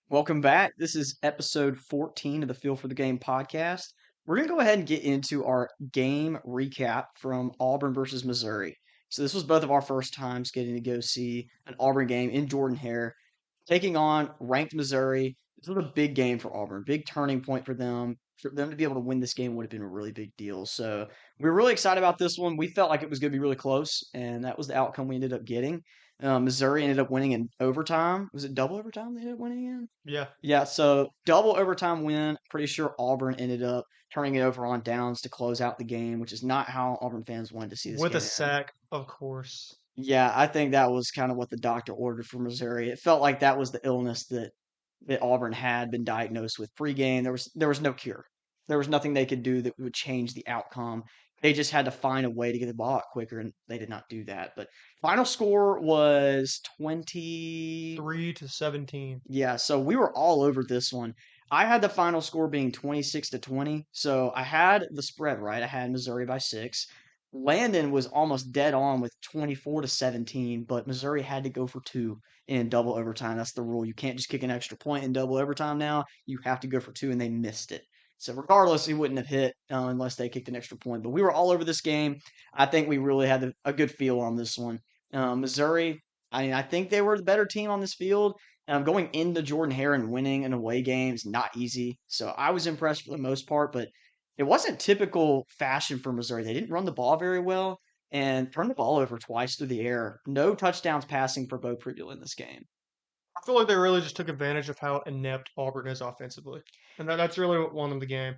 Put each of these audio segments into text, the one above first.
Welcome back. This is episode 14 of the Feel for the Game podcast. We're going to go ahead and get into our game recap from Auburn versus Missouri. So, this was both of our first times getting to go see an Auburn game in Jordan-Hare, taking on ranked Missouri. This was a big game for Auburn, big turning point for them. For them to be able to win this game would have been a really big deal. So, we were really excited about this one. We felt like it was going to be really close, and that was the outcome we ended up getting. Missouri ended up winning in overtime. Was it double overtime they ended up winning in? Yeah, Yeah, so double overtime win. Pretty sure Auburn ended up turning it over on downs to close out the game, which is not how Auburn fans wanted to see this with a game end. sack, of course. Yeah, I think that was kind of what the doctor ordered for Missouri. It felt like that was the illness that Auburn had been diagnosed with pregame. There was no cure. There was nothing they could do that would change the outcome. They just had to find a way to get the ball out quicker, and they did not do that. But final score was 20. 3-17. Yeah, so we were all over this one. I had the final score being 26-20. So I had the spread right. I had Missouri by 6. Landon was almost dead on with 24-17, but Missouri had to go for 2 in double overtime. That's the rule. You can't just kick an extra point in double overtime now. You have to go for 2, and they missed it. So regardless, he wouldn't have hit unless they kicked an extra point. But we were all over this game. I think we really had a good feel on this one. Missouri, I mean, I think they were the better team on this field. Going into Jordan-Hare and winning an away game is not easy. So I was impressed for the most part, but it wasn't typical fashion for Missouri. They didn't run the ball very well and turned the ball over twice through the air. No touchdowns passing for Bo Prigel in this game. I feel like they really just took advantage of how inept Auburn is offensively. And that's really what won them the game.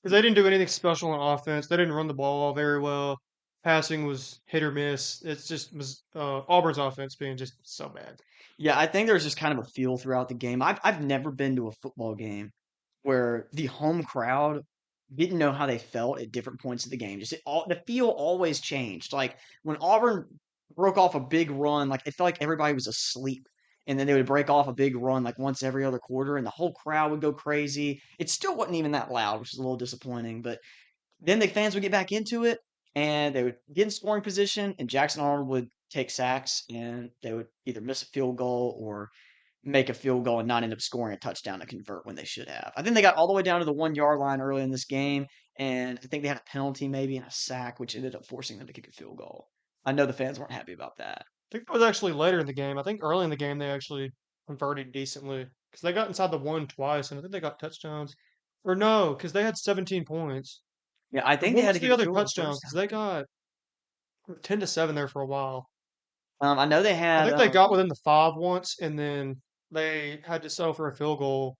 Because they didn't do anything special on offense. They didn't run the ball very well. Passing was hit or miss. It's just Auburn's offense being just so bad. Yeah, I think there's just kind of a feel throughout the game. I've never been to a football game where the home crowd didn't know how they felt at different points of the game. Just the feel always changed. Like when Auburn broke off a big run, like it felt like everybody was asleep. And then they would break off a big run like once every other quarter, and the whole crowd would go crazy. It still wasn't even that loud, which is a little disappointing. But then the fans would get back into it, and they would get in scoring position, and Jackson Arnold would take sacks, and they would either miss a field goal or make a field goal and not end up scoring a touchdown to convert when they should have. I think they got all the way down to the 1 yard line early in this game, and I think they had a penalty maybe and a sack, which ended up forcing them to kick a field goal. I know the fans weren't happy about that. I think that was actually later in the game. I think early in the game they actually converted decently. Because they got inside the one twice, and I think they got touchdowns. Or no, because they had 17 points. Yeah, I Or think they what had was to the kick a other field goal the touchdown? first Because time. they got 10-7 there for a while. I know they I had think they got within the five once, and then they had to settle for a field goal.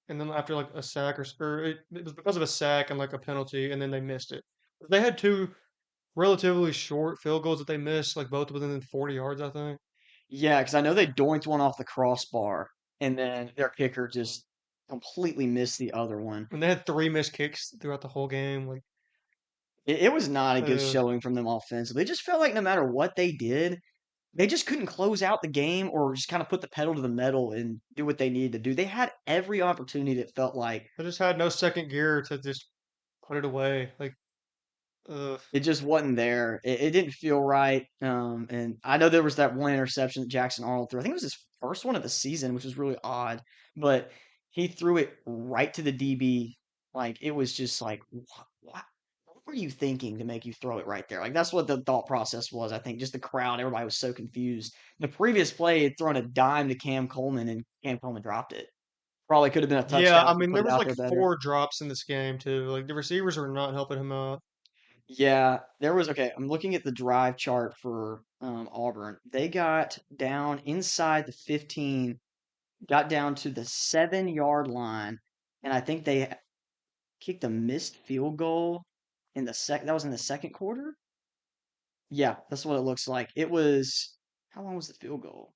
And then after like a sack or it was because of a sack and like a penalty, and then they missed it. They had two relatively short field goals that they missed, like both within 40 yards, I think. yeah, because I know they doinked one off the crossbar, and then their kicker just completely missed the other one. And they had three missed kicks throughout the whole game. Like, It was not a good uh, showing from them offensively. It just felt like no matter what they did, they just couldn't close out the game or just kind of put the pedal to the metal and do what they needed to do. They had every opportunity that felt like they just had no second gear to just put it away. Like, uh, it just wasn't there. It didn't feel right. And I know there was that one interception that Jackson Arnold threw. I think it was his first one of the season, which was really odd. But he threw it right to the DB. Like it was just like, what were you thinking to make you throw it right there? Like that's what the thought process was. I think just the crowd, everybody was so confused. The previous play had thrown a dime to Cam Coleman, and Cam Coleman dropped it. Probably could have been a yeah, touchdown I if he mean, put there it was out like there better. four drops in this game too. Like the receivers were not helping him out. Yeah, there was okay. I'm looking at the drive chart for Auburn. They got down inside the 15, got down to the 7 yard line, and I think they kicked a missed field goal in the sec. That was in the second quarter. Yeah, that's what it looks like. It was how long was the field goal?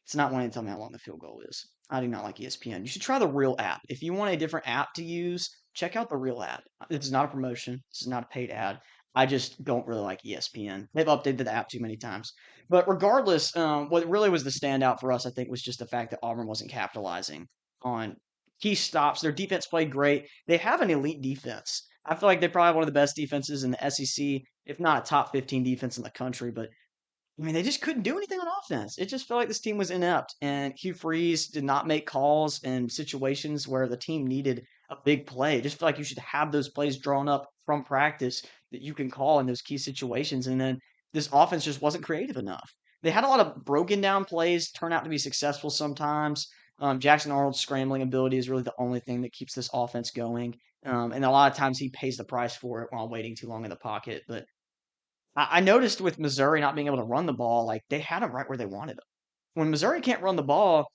It's not wanting to tell me how long the field goal is. I do not like ESPN. You should try the real app. If you want a different app to use, check out the real app. This is not a promotion. This is not a paid ad. I just don't really like ESPN. They've updated the app too many times. But regardless, what really was the standout for us, I think, was just the fact that Auburn wasn't capitalizing on key stops. Their defense played great. They have an elite defense. I feel like they're probably one of the best defenses in the SEC, if not a top 15 defense in the country. But I mean, they just couldn't do anything on offense. It just felt like this team was inept, and Hugh Freeze did not make calls in situations where the team needed a big play. It just felt like you should have those plays drawn up from practice that you can call in those key situations, and then this offense just wasn't creative enough. They had a lot of broken down plays turn out to be successful sometimes. Jackson Arnold's scrambling ability is really the only thing that keeps this offense going, and a lot of times he pays the price for it while waiting too long in the pocket. But I noticed with Missouri not being able to run the ball, like they had them right where they wanted them. When Missouri can't run the ball,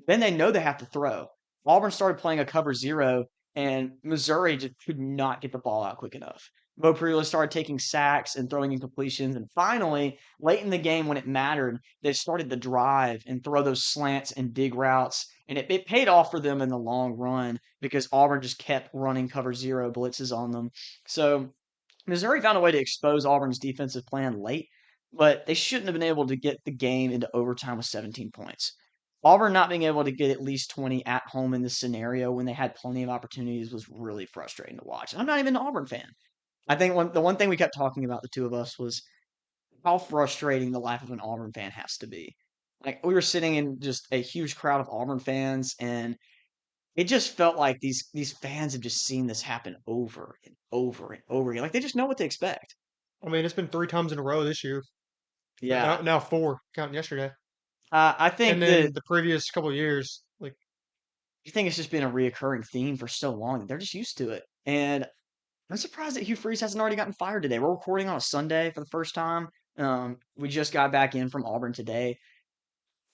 then they know they have to throw. Auburn started playing a cover zero, and Missouri just could not get the ball out quick enough. Bo Priola started taking sacks and throwing incompletions, and finally, late in the game when it mattered, they started to drive and throw those slants and dig routes, and it paid off for them in the long run because Auburn just kept running cover zero blitzes on them. So Missouri found a way to expose Auburn's defensive plan late, but they shouldn't have been able to get the game into overtime with 17 points. Auburn not being able to get at least 20 at home in this scenario when they had plenty of opportunities was really frustrating to watch. I'm not even an Auburn fan. I think the one thing we kept talking about, the two of us, was how frustrating the life of an Auburn fan has to be. Like we were sitting in just a huge crowd of Auburn fans, and it just felt like these fans have just seen this happen over and over and over again. Like they just know what to expect. I mean, it's been 3 times in a row this year. Yeah, Now four, counting yesterday, I and think that then the previous couple of years. Like, I think it's just been a reoccurring theme for so long that they're just used to it. And I'm surprised that Hugh Freeze hasn't already gotten fired today. We're recording on a Sunday for the first time. We just got back in from Auburn today.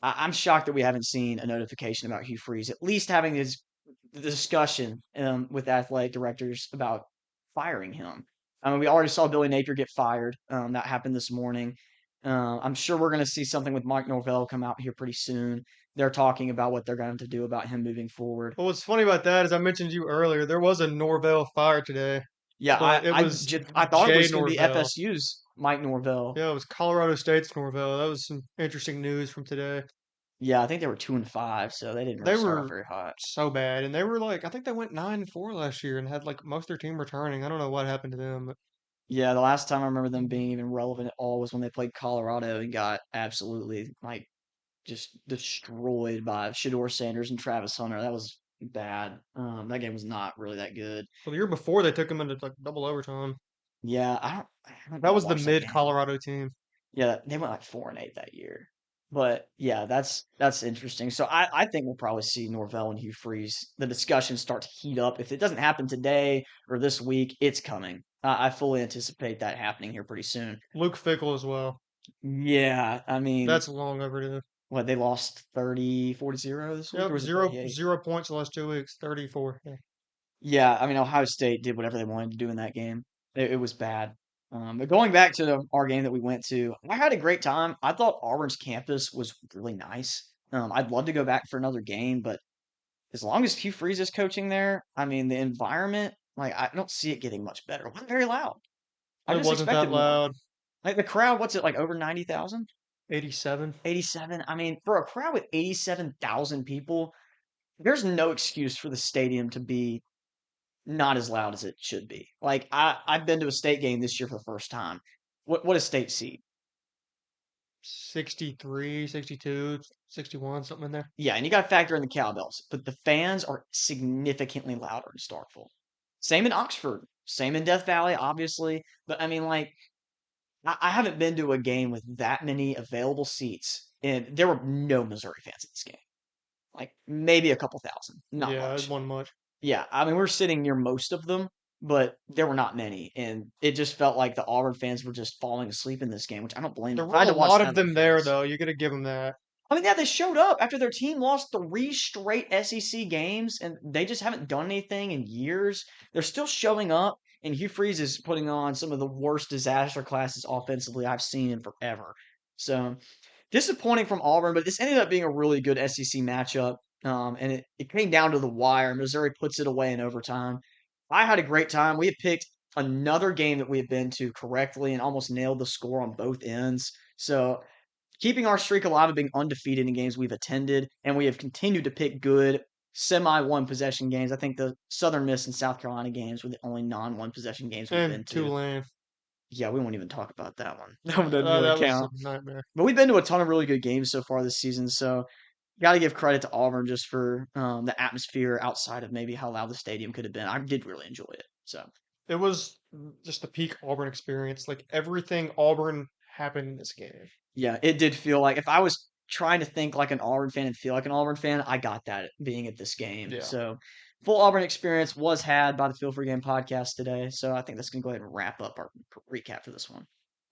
I'm shocked that we haven't seen a notification about Hugh Freeze, at least having this discussion with athletic directors about firing him. I mean, we already saw Billy Napier get fired. That happened this morning. I'm sure we're going to see something with Mike Norvell come out here pretty soon. They're talking about what they're going to do about him moving forward. but what's funny about that is I mentioned to you earlier, there was a Norvell fire today, Yeah, but it was I thought it Jay was going to be Norvell. FSU's Mike Norvell. Yeah, it was Colorado State's Norvell. That was some interesting news from today. Yeah, I think they were 2-5, so they didn't really They start off were very hot. so bad, and they were like, I think they went 9-4 last year and had like most of their team returning. I don't know what happened to them, but Yeah, the last time I remember them being even relevant at all was when they played Colorado and got absolutely like just destroyed by Shador Sanders and Travis Hunter. That was bad. That game was not really that good. well, the year before they took them into like double overtime. Yeah, I haven't That got to was the watch that mid game. Colorado team. Yeah, they went like 4-8 that year. But yeah, that's interesting. So I think we'll probably see Norvell and Hugh Freeze. The discussions start to heat up. If it doesn't happen today or this week, it's coming. I fully anticipate that happening here pretty soon. Luke Fickle as well. Yeah, I mean, That's long overdue. what they lost 30-40 this week, or Yep, was it zero 38? 0 points the last 2 weeks. 34. Yeah. Yeah, I mean Ohio State did whatever they wanted to do in that game. It was bad. But going back to our game that we went to, I had a great time. I thought Auburn's campus was really nice. I'd love to go back for another game, but as long as Hugh Freeze is coaching there, I mean the environment, like I don't see it getting much better. It wasn't very loud. I It just wasn't that expected more. loud. Like the crowd, what's it like over 90,000? 87. 87. I mean, for a crowd with 87,000 people, there's no excuse for the stadium to be not as loud as it should be. Like I've been to a state game this year for the first time. What is state seat? 63, 62, 61, something in there. Yeah, and you got to factor in the cowbells, but the fans are significantly louder in Starkville. Same in Oxford, same in Death Valley, obviously. But I mean, like I haven't been to a game with that many available seats, and there were no Missouri fans at this game. Like maybe a couple thousand, not Yeah, it much. wasn't much. Yeah, I mean, we are sitting near most of them, but there were not many, and it just felt like the Auburn fans were just falling asleep in this game, which I don't blame There them. were I had a to watch lot that of on the them there, fence. though. You got to give them that. I mean, yeah, they showed up after their team lost 3 straight SEC games, and they just haven't done anything in years. They're still showing up, and Hugh Freeze is putting on some of the worst disaster classes offensively I've seen in forever. So disappointing from Auburn, but this ended up being a really good SEC matchup. And it came down to the wire. Missouri puts it away in overtime. I had a great time. We had picked another game that we had been to correctly and almost nailed the score on both ends. So keeping our streak alive of being undefeated in games we've attended, and we have continued to pick good semi one possession games. I think the Southern Miss and South Carolina games were the only non one possession games we've And been to. Tulane. Yeah, we won't even talk about that one. That one doesn't really That was a count. nightmare. But we've been to a ton of really good games so far this season, so got to give credit to Auburn just for the atmosphere outside of maybe how loud the stadium could have been. I did really enjoy it. So It was just the peak Auburn experience. Like everything Auburn happened in this game. yeah, it did feel like if I was trying to think like an Auburn fan and feel like an Auburn fan, I got that being at this game. Yeah. So full Auburn experience was had by the Feel Free Game podcast today. So I think that's gonna go ahead and wrap up our recap for this one.